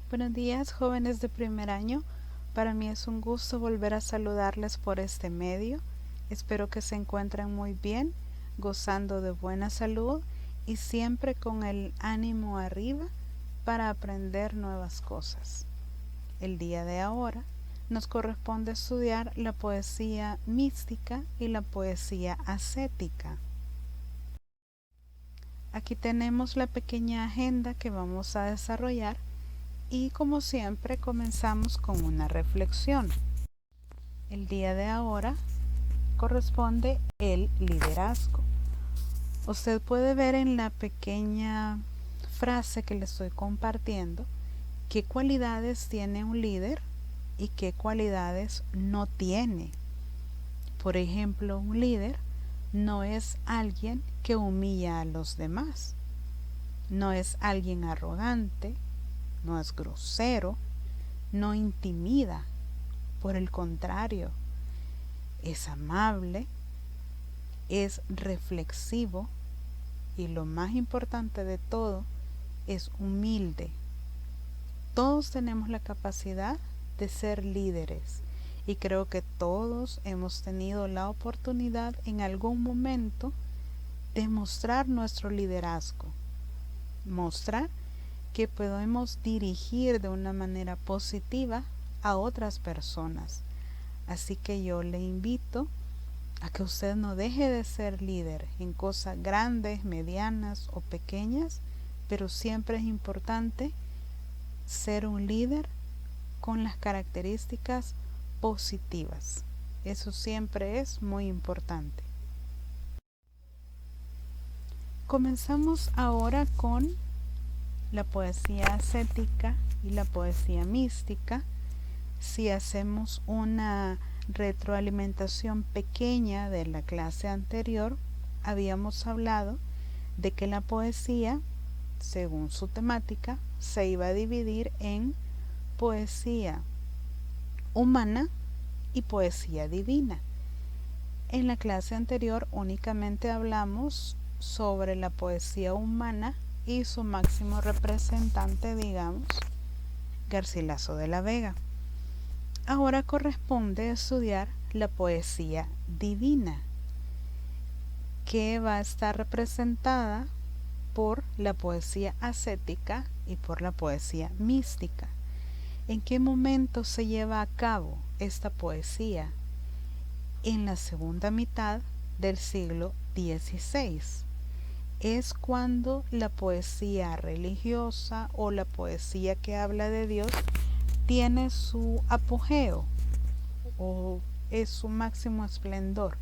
Buenos días, jóvenes de primer año. Para mí es un gusto volver a saludarles por este medio. Espero que se encuentren muy bien, gozando de buena salud y siempre con el ánimo arriba para aprender nuevas cosas. El día de ahora nos corresponde estudiar la poesía mística y la poesía ascética. Aquí tenemos la pequeña agenda que vamos a desarrollar. Y como siempre comenzamos con una reflexión. El día de ahora corresponde el liderazgo. Usted puede ver en la pequeña frase que le estoy compartiendo qué cualidades tiene un líder y qué cualidades no tiene. Por ejemplo, un líder no es alguien que humilla a los demás, no es alguien arrogante, no es grosero, no intimida, por el contrario, es amable, es reflexivo y lo más importante de todo, es humilde. Todos tenemos la capacidad de ser líderes y creo que todos hemos tenido la oportunidad en algún momento de mostrar nuestro liderazgo, mostrar que podemos dirigir de una manera positiva a otras personas. Así que yo le invito a que usted no deje de ser líder en cosas grandes, medianas o pequeñas, pero siempre es importante ser un líder con las características positivas. Eso siempre es muy importante. Comenzamos ahora con la poesía ascética y la poesía mística. Si hacemos una retroalimentación pequeña de la clase anterior, habíamos hablado de que la poesía, según su temática, se iba a dividir en poesía humana y poesía divina. En la clase anterior únicamente hablamos sobre la poesía humana y su máximo representante, digamos, Garcilaso de la Vega. Ahora corresponde estudiar la poesía divina, que va a estar representada por la poesía ascética y por la poesía mística. ¿En qué momento se lleva a cabo esta poesía? En la segunda mitad del siglo XVI. Es cuando la poesía religiosa o la poesía que habla de Dios tiene su apogeo o es su máximo esplendor,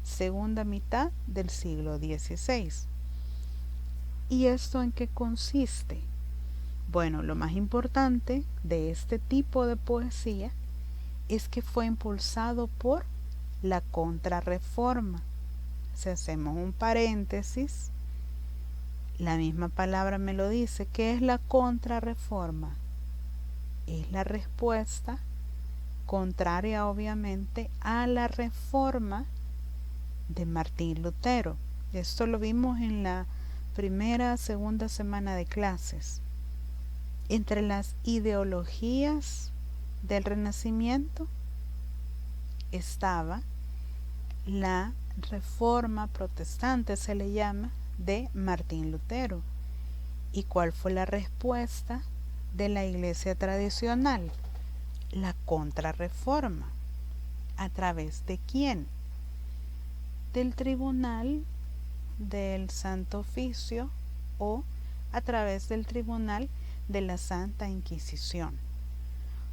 segunda mitad del siglo XVI. ¿Y esto en qué consiste? Bueno, lo más importante de este tipo de poesía es que fue impulsado por la Contrarreforma. Si hacemos un paréntesis, la misma palabra me lo dice. ¿Qué es la Contrarreforma? Es la respuesta contraria, obviamente, a la reforma de Martín Lutero. Esto lo vimos en la segunda semana de clases. Entre las ideologías del Renacimiento estaba la reforma protestante, se le llama, de Martín Lutero. ¿Y cuál fue la respuesta de la iglesia tradicional? La Contrarreforma. ¿A través de quién? Del tribunal del Santo Oficio o a través del tribunal de la Santa Inquisición.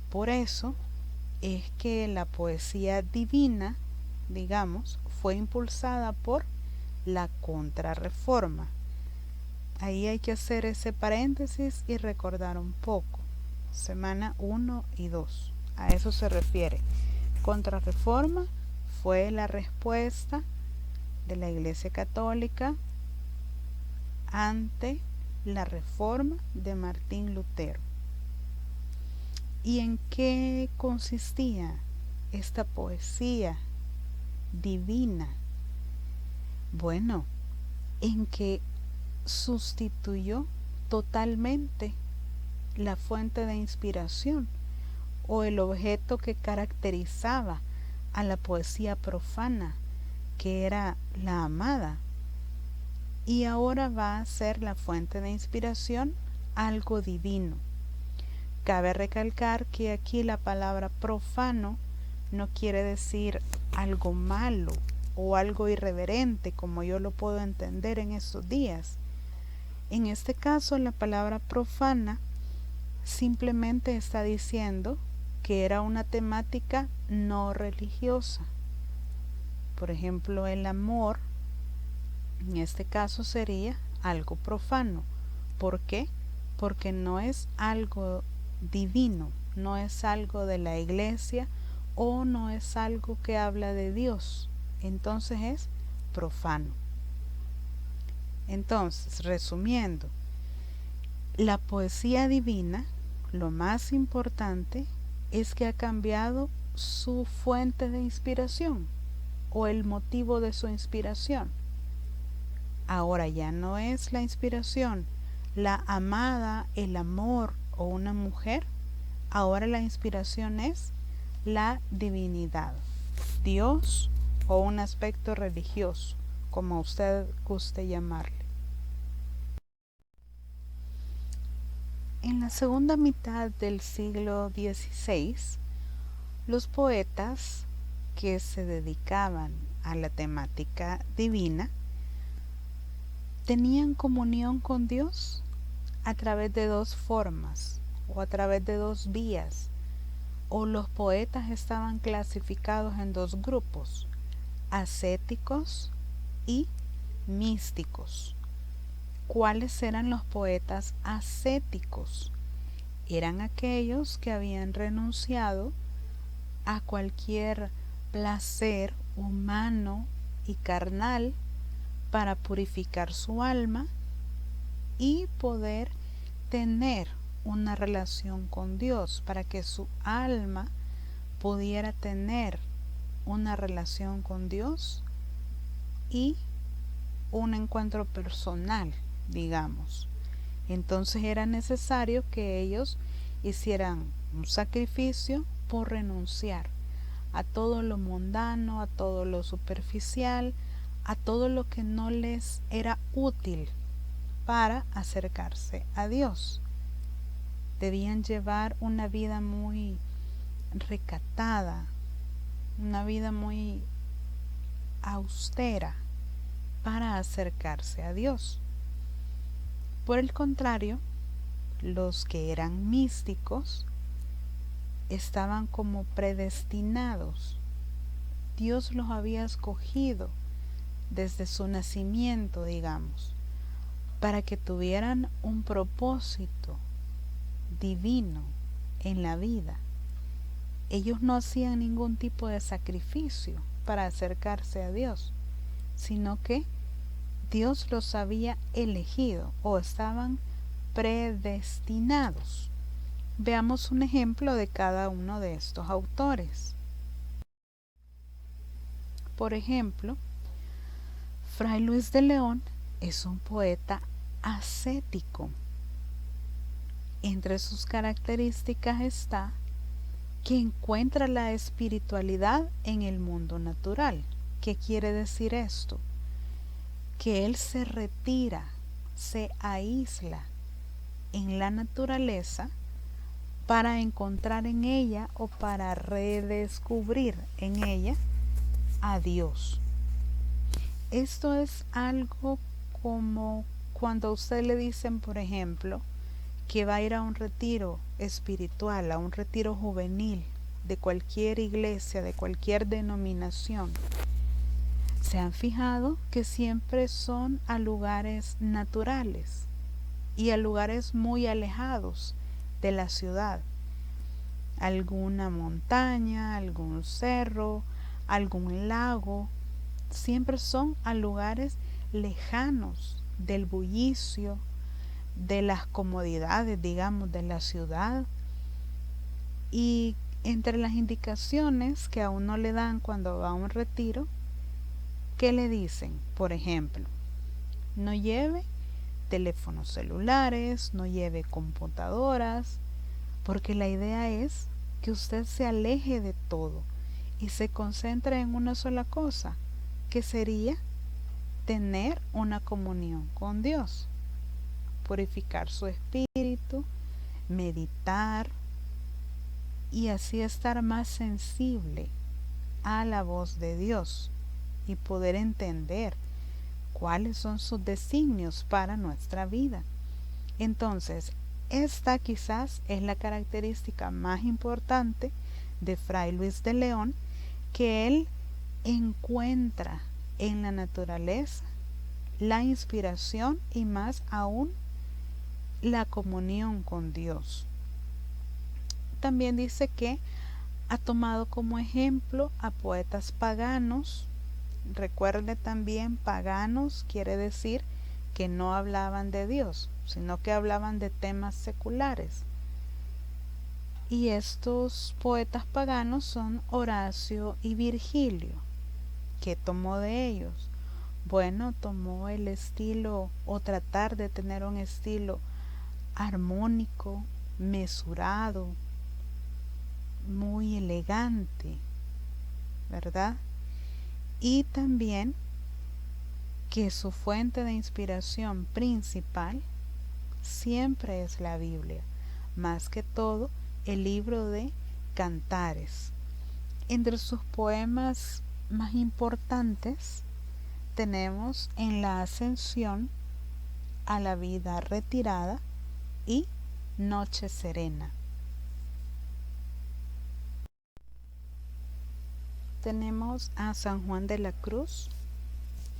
Por eso es que la poesía divina, digamos, fue impulsada por la Contrarreforma. Ahí hay que hacer ese paréntesis y recordar un poco. Semana 1 y 2. A eso se refiere. Contrarreforma fue la respuesta de la Iglesia Católica ante la reforma de Martín Lutero. ¿Y en qué consistía esta poesía divina? Bueno, en que sustituyó totalmente la fuente de inspiración o el objeto que caracterizaba a la poesía profana, que era la amada, y ahora va a ser la fuente de inspiración algo divino. Cabe recalcar que aquí la palabra profano no quiere decir algo malo o algo irreverente como yo lo puedo entender en estos días. En este caso, la palabra profana simplemente está diciendo que era una temática no religiosa. Por ejemplo, el amor, en este caso sería algo profano. ¿Por qué? Porque no es algo divino, no es algo de la iglesia o no es algo que habla de Dios. Entonces es profano. Entonces, resumiendo, la poesía divina, lo más importante es que ha cambiado su fuente de inspiración o el motivo de su inspiración. Ahora ya no es la inspiración, la amada, el amor o una mujer. Ahora la inspiración es la divinidad, Dios o un aspecto religioso, como usted guste llamarle. En la segunda mitad del siglo XVI, los poetas que se dedicaban a la temática divina tenían comunión con Dios a través de dos formas o a través de dos vías, o los poetas estaban clasificados en dos grupos, ascéticos y místicos. ¿Cuáles eran los poetas ascéticos? Eran aquellos que habían renunciado a cualquier placer humano y carnal para purificar su alma y poder tener una relación con Dios, para que su alma pudiera tener una relación con Dios y un encuentro personal, digamos. Entonces era necesario que ellos hicieran un sacrificio por renunciar a todo lo mundano, a todo lo superficial, a todo lo que no les era útil para acercarse a Dios. Debían llevar una vida muy recatada, una vida muy austera para acercarse a Dios. Por el contrario, los que eran místicos estaban como predestinados. Dios los había escogido desde su nacimiento, digamos, para que tuvieran un propósito divino en la vida. Ellos no hacían ningún tipo de sacrificio para acercarse a Dios, sino que Dios los había elegido o estaban predestinados. Veamos un ejemplo de cada uno de estos autores. Por ejemplo, Fray Luis de León es un poeta ascético. Entre sus características está que encuentra la espiritualidad en el mundo natural. ¿Qué quiere decir esto? Que él se retira, se aísla en la naturaleza para encontrar en ella o para redescubrir en ella a Dios. Esto es algo como cuando a usted le dicen, por ejemplo, que va a ir a un retiro espiritual, a un retiro juvenil de cualquier iglesia, de cualquier denominación. ¿Se han fijado que siempre son a lugares naturales y a lugares muy alejados de la ciudad? Alguna montaña, algún cerro, algún lago, siempre son a lugares lejanos del bullicio, de las comodidades, digamos, de la ciudad. Y entre las indicaciones que a uno le dan cuando va a un retiro, ¿qué le dicen? Por ejemplo, no lleve teléfonos celulares, no lleve computadoras, porque la idea es que usted se aleje de todo y se concentre en una sola cosa, que sería tener una comunión con Dios, purificar su espíritu, meditar y así estar más sensible a la voz de Dios y poder entender cuáles son sus designios para nuestra vida. Entonces, esta quizás es la característica más importante de Fray Luis de León, que él encuentra en la naturaleza la inspiración y más aún la comunión con Dios. También dice que ha tomado como ejemplo a poetas paganos. Recuerde también, paganos quiere decir que no hablaban de Dios, sino que hablaban de temas seculares. Y estos poetas paganos son Horacio y Virgilio. ¿Qué tomó de ellos? Bueno, tomó el estilo o tratar de tener un estilo armónico, mesurado, muy elegante, ¿verdad? Y también que su fuente de inspiración principal siempre es la Biblia, más que todo el libro de Cantares. Entre sus poemas más importantes tenemos En la Ascensión, A la vida retirada y Noche serena. Tenemos a San Juan de la Cruz.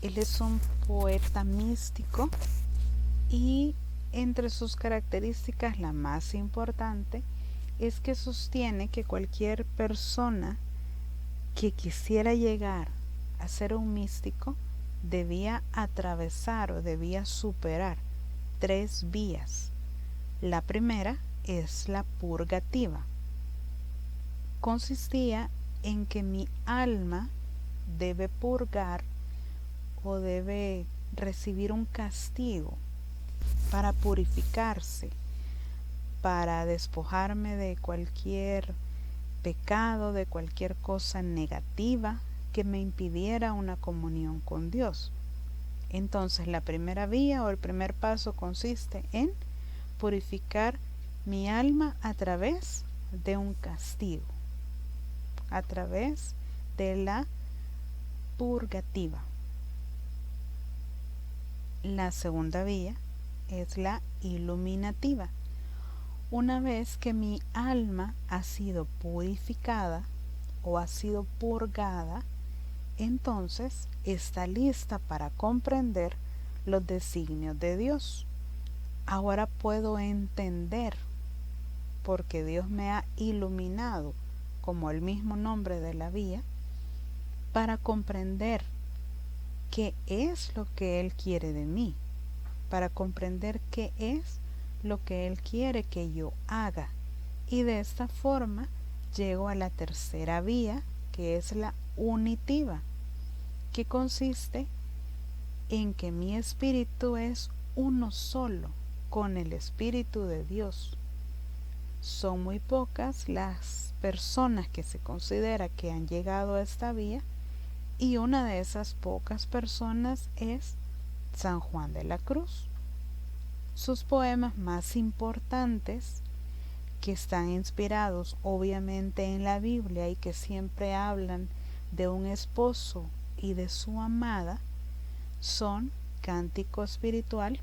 Él es un poeta místico y entre sus características la más importante es que sostiene que cualquier persona que quisiera llegar a ser un místico debía atravesar o debía superar 3 vías. La primera es la purgativa. Consistía en que mi alma debe purgar o debe recibir un castigo para purificarse, para despojarme de cualquier pecado, de cualquier cosa negativa que me impidiera una comunión con Dios. Entonces la primera vía o el primer paso consiste en purificar mi alma a través de un castigo, a través de la purgativa. La segunda vía es la iluminativa. Una vez que mi alma ha sido purificada o ha sido purgada, entonces está lista para comprender los designios de Dios. Ahora puedo entender, porque Dios me ha iluminado, como el mismo nombre de la vía, para comprender qué es lo que Él quiere de mí, para comprender qué es lo que Él quiere que yo haga. Y de esta forma llego a la tercera vía, que es la unitiva, que consiste en que mi espíritu es uno solo con el Espíritu de Dios. Son muy pocas las personas que se considera que han llegado a esta vía, y una de esas pocas personas es San Juan de la Cruz. Sus poemas más importantes, que están inspirados obviamente en la Biblia y que siempre hablan de un esposo y de su amada, son Cántico Espiritual,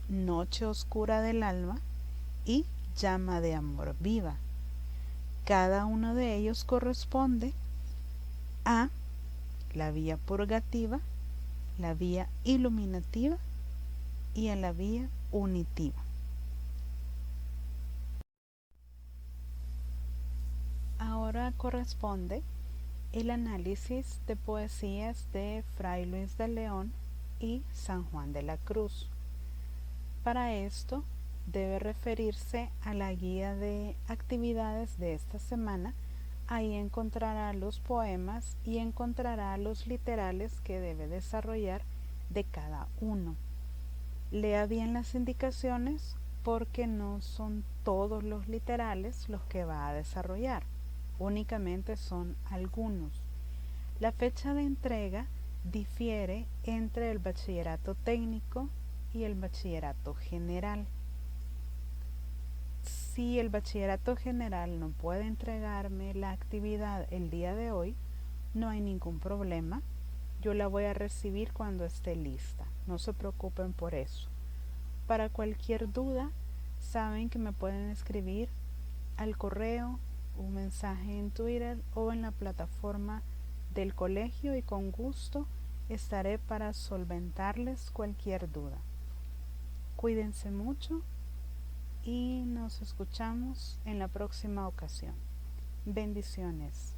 Noche Oscura del Alma y Llama de Amor Viva. Cada uno de ellos corresponde a la vía purgativa, la vía iluminativa y a la vía unitiva. Ahora corresponde el análisis de poesías de Fray Luis de León y San Juan de la Cruz. Para esto debe referirse a la guía de actividades de esta semana. Ahí encontrará los poemas y encontrará los literales que debe desarrollar de cada uno. Lea bien las indicaciones porque no son todos los literales los que va a desarrollar, únicamente son algunos. La fecha de entrega difiere entre el bachillerato técnico y el bachillerato general. Si el bachillerato general no puede entregarme la actividad el día de hoy, no hay ningún problema. Yo la voy a recibir cuando esté lista. No se preocupen por eso. Para cualquier duda, saben que me pueden escribir al correo, un mensaje en Twitter o en la plataforma del colegio y con gusto estaré para solventarles cualquier duda. Cuídense mucho y nos escuchamos en la próxima ocasión. Bendiciones.